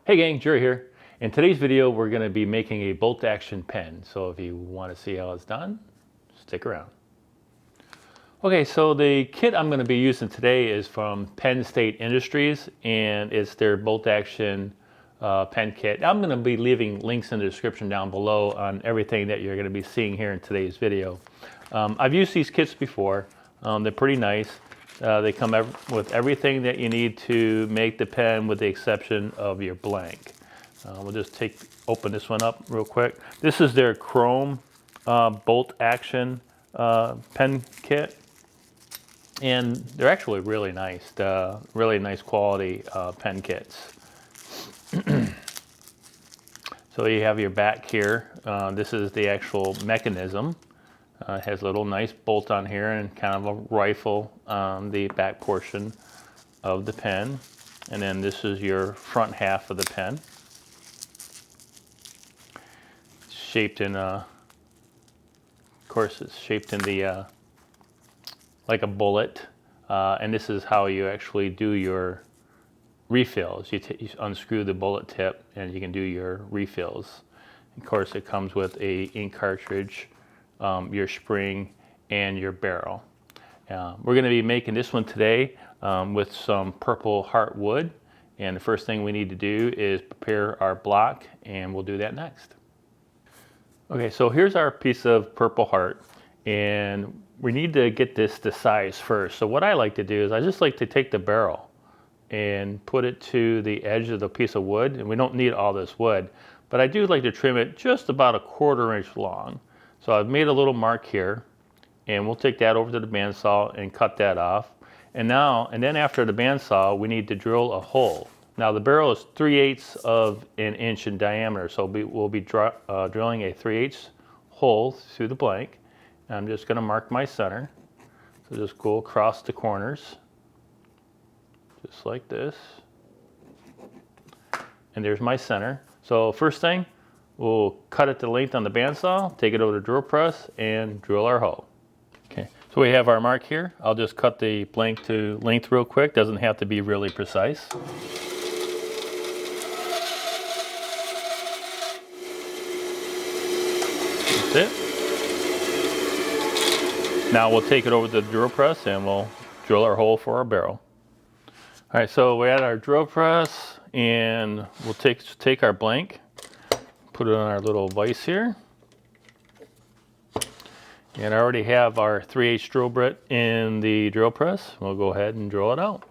Hey gang, Jerry here. In today's video, we're going to be making a bolt action pen. So if you want to see how it's done, stick around. Okay, so the kit I'm going to be using today is from Penn State Industries, and it's their bolt action pen kit. I'm going to be leaving links in the description down below on everything that you're going to be seeing here in today's video. I've used these kits before. They're pretty nice. They come with everything that you need to make the pen with the exception of your blank. We'll just open this one up real quick. This is their chrome bolt action pen kit. And they're actually really nice quality pen kits. So you have your back here. This is the actual mechanism. It has a little nice bolt on here and kind of a rifle on the back portion of the pen. And then this is your front half of the pen. It's shaped in, of course, it's shaped in the like a bullet, and this is how you actually do your refills. You unscrew the bullet tip and you can do your refills. Of course, it comes with a ink cartridge, your spring, and your barrel. We're going to be making this one today with some purple heart wood, and the first thing we need to do is prepare our block, and we'll do that next. Okay, so here's our piece of purple heart, and we need to get this to size first. So what I like to do is I just like to take the barrel and put it to the edge of the piece of wood, and we don't need all this wood, but I do like to trim it just about 1/4 inch long. So I've made a little mark here, and we'll take that over to the bandsaw and cut that off. And then after the bandsaw, we need to drill a hole. Now the barrel is 3/8 of an inch in diameter, so we'll be drilling a 3/8 hole through the blank. I'm just going to mark my center. So just go across the corners, just like this. And there's my center. So first thing, we'll cut it to length on the bandsaw, take it over to the drill press, and drill our hole. Okay, so we have our mark here. I'll just cut the blank to length real quick. Doesn't have to be really precise. That's it. Now we'll take it over to the drill press and we'll drill our hole for our barrel. All right, so we're at our drill press, and we'll take our blank, put it on our little vise here. And I already have our 3/8 drill bit in the drill press. We'll go ahead and drill it out.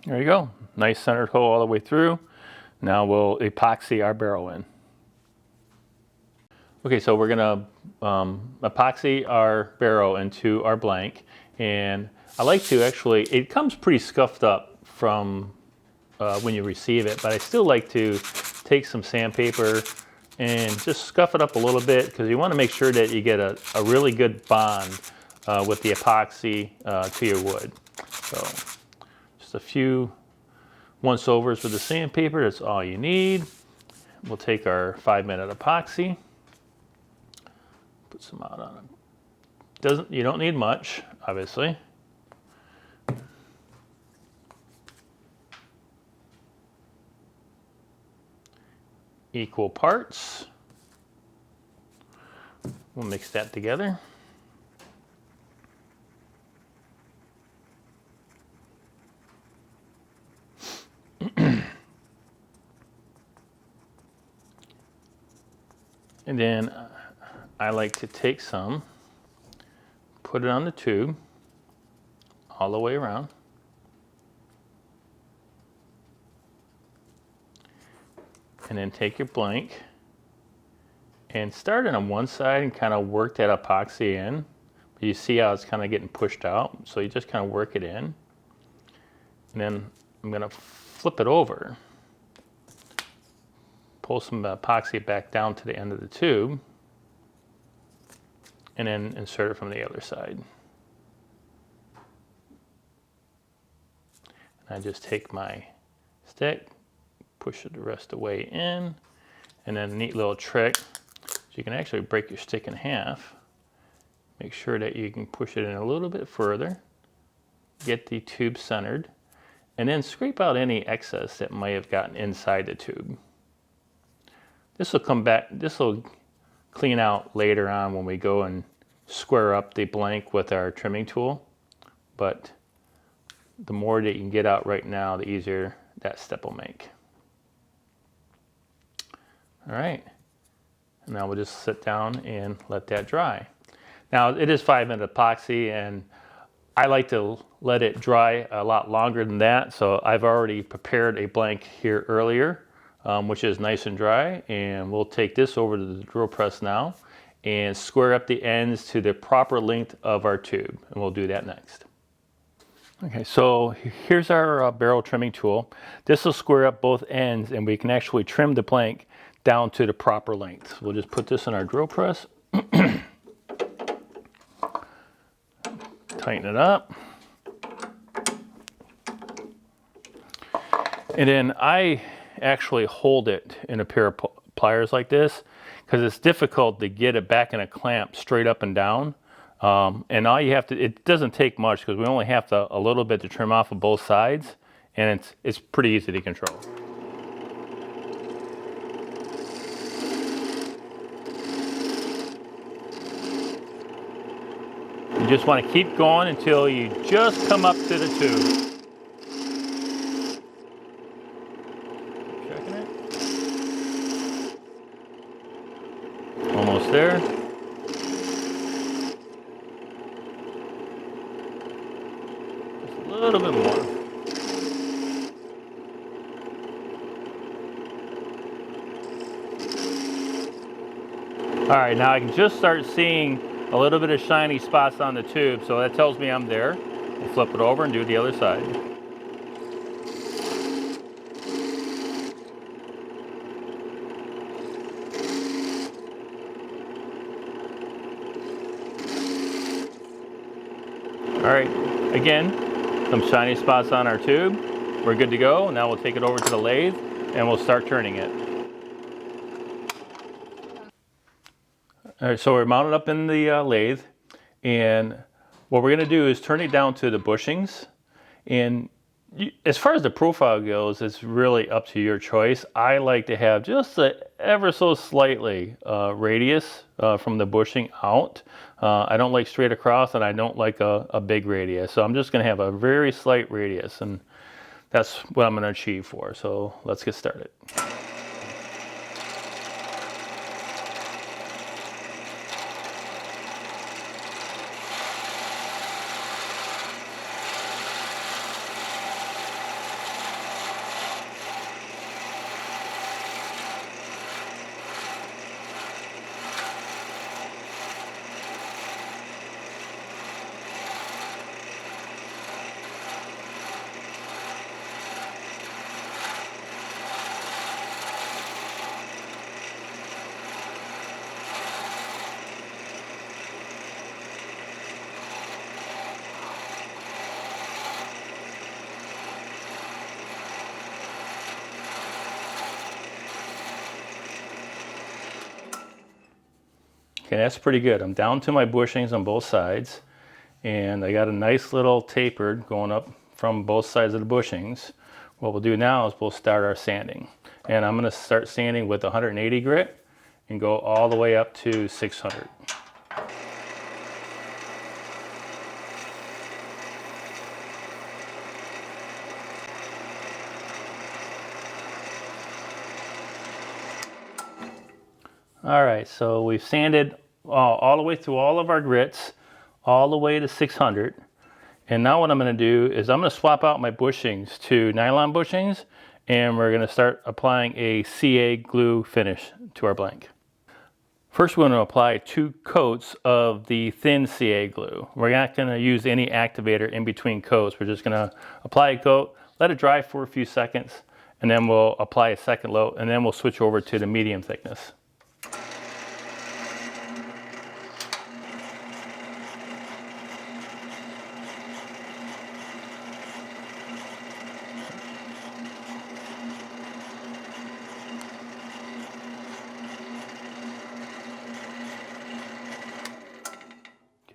There you go, nice centered hole all the way through. Now we'll epoxy our barrel in. Okay, so we're gonna epoxy our barrel into our blank, and I like to actually, it comes pretty scuffed up from when you receive it, but I still like to take some sandpaper and just scuff it up a little bit, because you want to make sure that you get a really good bond with the epoxy to your wood. So a few once-overs with the sandpaper, that's all you need. We'll take our 5-minute epoxy, put some out on it. You don't need much, obviously. Equal parts. We'll mix that together. And then I like to take some, put it on the tube all the way around. And then take your blank and start it on one side and kind of work that epoxy in. you see how it's kind of getting pushed out. So you just kind of work it in. And then I'm going to flip it over. Pull some epoxy back down to the end of the tube. And then insert it from the other side. And I just take my stick, push it the rest of the way in, and then a neat little trick, so you can actually break your stick in half. Make sure that you can push it in a little bit further, get the tube centered, and then scrape out any excess that might have gotten inside the tube. This will come back, this will clean out later on when we go and square up the blank with our trimming tool, but the more that you can get out right now, the easier that step will make. All right, and now we'll just sit down and let that dry. Now it is 5-minute epoxy, and I like to let it dry a lot longer than that, so I've already prepared a blank here earlier, which is nice and dry, and we'll take this over to the drill press now and square up the ends to the proper length of our tube, and we'll do that next. Okay, so here's our barrel trimming tool. This will square up both ends, and we can actually trim the blank down to the proper length. So we'll just put this in our drill press. Tighten it up. And then I actually hold it in a pair of pliers like this, because it's difficult to get it back in a clamp straight up and down. And all you have to, it doesn't take much, because we only have to a little bit to trim off of both sides, and it's pretty easy to control. You just want to keep going until you just come up to the tube. Checking it. Almost there. A little bit more. All right, now I can just start seeing a little bit of shiny spots on the tube, so that tells me I'm there. We'll flip it over and do the other side. All right, again, some shiny spots on our tube. We're good to go. Now we'll take it over to the lathe and we'll start turning it. All right, so we're mounted up in the lathe, and what we're going to do is turn it down to the bushings. And as far as the profile goes, it's really up to your choice. I like to have just a ever so slightly radius from the bushing out. I don't like straight across, and I don't like a big radius. So I'm just going to have a very slight radius, and that's what I'm going to achieve for. So let's get started. Okay, that's pretty good. I'm down to my bushings on both sides, and I got a nice little taper going up from both sides of the bushings. What we'll do now is we'll start our sanding. And I'm going to start sanding with 180 grit and go all the way up to 600. All right, so we've sanded all the way through all of our grits, all the way to 600. And now what I'm going to do is I'm going to swap out my bushings to nylon bushings, and we're going to start applying a CA glue finish to our blank. First, we're going to apply 2 coats of the thin CA glue. We're not going to use any activator in between coats. We're just going to apply a coat, let it dry for a few seconds, and then we'll apply a second coat, and then we'll switch over to the medium thickness.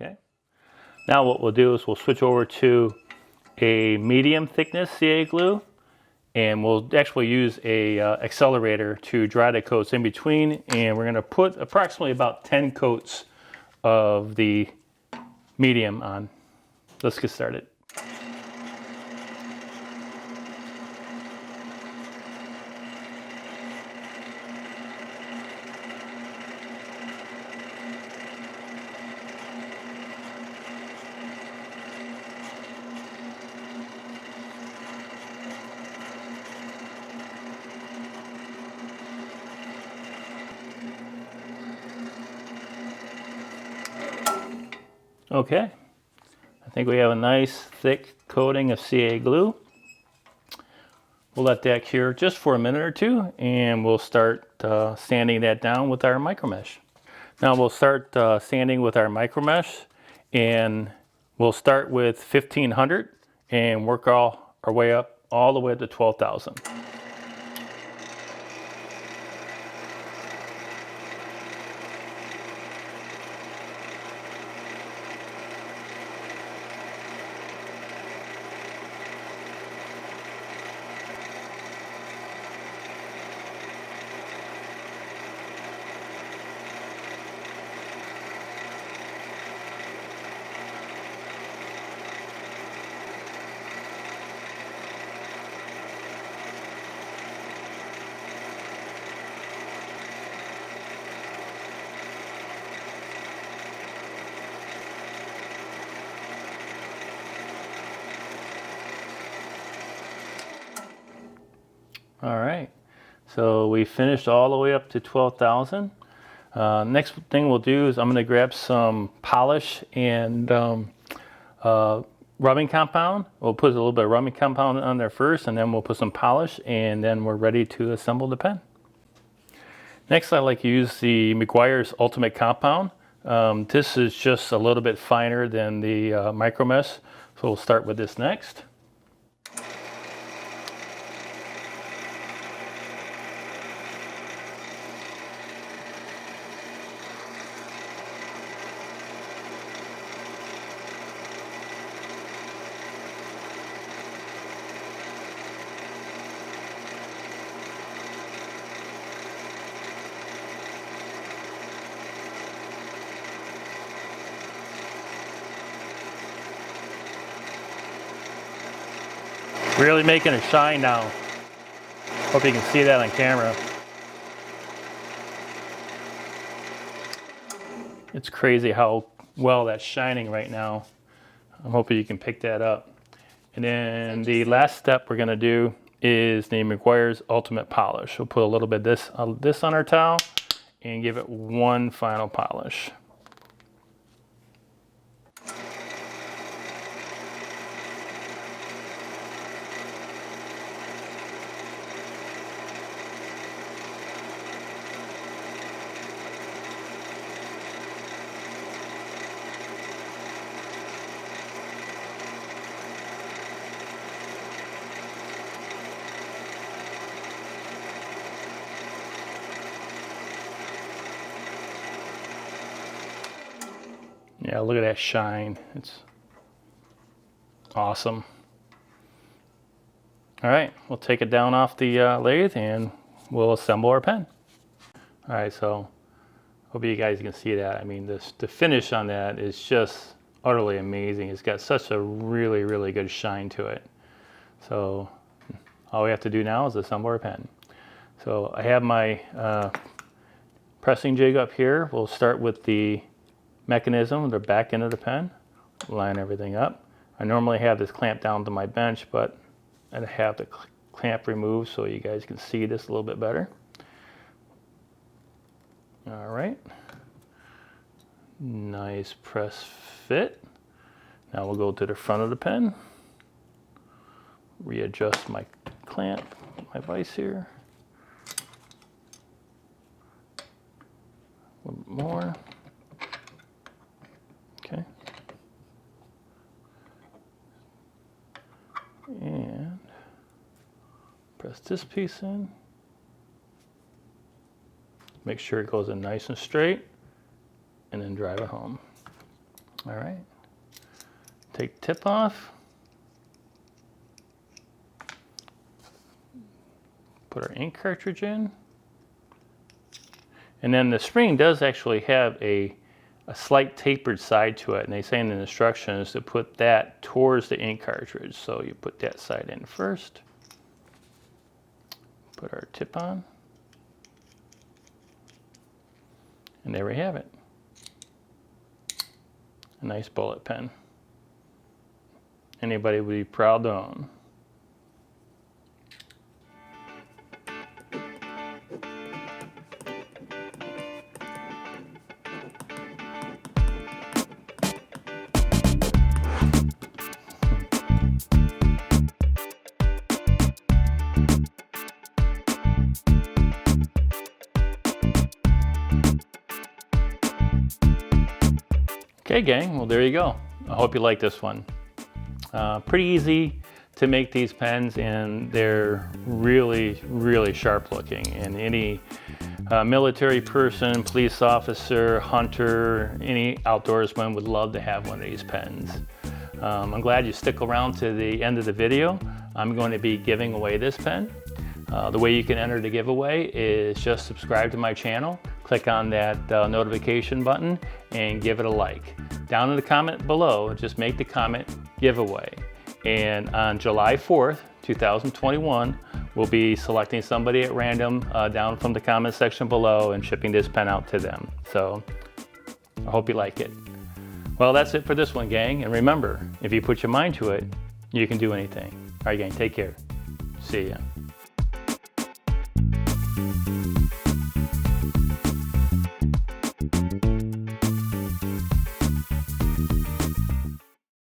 Okay. Now what we'll do is we'll switch over to a medium thickness CA glue, and we'll actually use a accelerator to dry the coats in between, and we're going to put approximately about 10 coats of the medium on. Let's get started. Okay, I think we have a nice thick coating of CA glue. We'll let that cure just for a minute or two, and we'll start sanding that down with our micromesh. Now we'll start sanding with our micromesh, and we'll start with 1500 and work our way up all the way to 12,000. All right, so we finished all the way up to 12,000. Next thing we'll do is I'm going to grab some polish and rubbing compound. We'll put a little bit of rubbing compound on there first, and then we'll put some polish, and then we're ready to assemble the pen. Next, I like to use the Meguiar's Ultimate Compound. This is just a little bit finer than the micromesh, so we'll start with this next. Really making it shine now. Hope you can see that on camera. It's crazy how well that's shining right now. I'm hoping you can pick that up. And then the last step we're going to do is the Meguiar's Ultimate Polish. We'll put a little bit of this on our towel and give it one final polish. Yeah, look at that shine. It's awesome. All right, we'll take it down off the lathe and we'll assemble our pen. All right, so hope you guys can see that. I mean, the finish on that is just utterly amazing. It's got such a really, really good shine to it. So all we have to do now is assemble our pen. So I have my pressing jig up here. We'll start with the mechanism, the back end of the pen, line everything up. I normally have this clamped down to my bench, but I have the clamp removed so you guys can see this a little bit better. All right, Nice press fit. Now we'll go to the front of the pen. Readjust my clamp, my vise here. A little bit more. Okay. And press this piece in. Make sure it goes in nice and straight, and then drive it home. All right. Take the tip off. Put our ink cartridge in. And then the spring does actually have a slight tapered side to it, and they say in the instructions to put that towards the ink cartridge. So you put that side in first. Put our tip on. And there we have it. A nice bullet pen. Anybody would be proud to own. Okay, gang, well, there you go. I hope you like this one. Pretty easy to make these pens, and they're really, really sharp looking. And any military person, police officer, hunter, any outdoorsman would love to have one of these pens. I'm glad you stick around to the end of the video. I'm going to be giving away this pen. The way you can enter the giveaway is just subscribe to my channel, click on that notification button, and give it a like. Down in the comment below, just make the comment giveaway. And on July 4th, 2021, we'll be selecting somebody at random down from the comment section below and shipping this pen out to them. So I hope you like it. Well, that's it for this one, gang. And remember, if you put your mind to it, you can do anything. All right, gang, take care. See ya.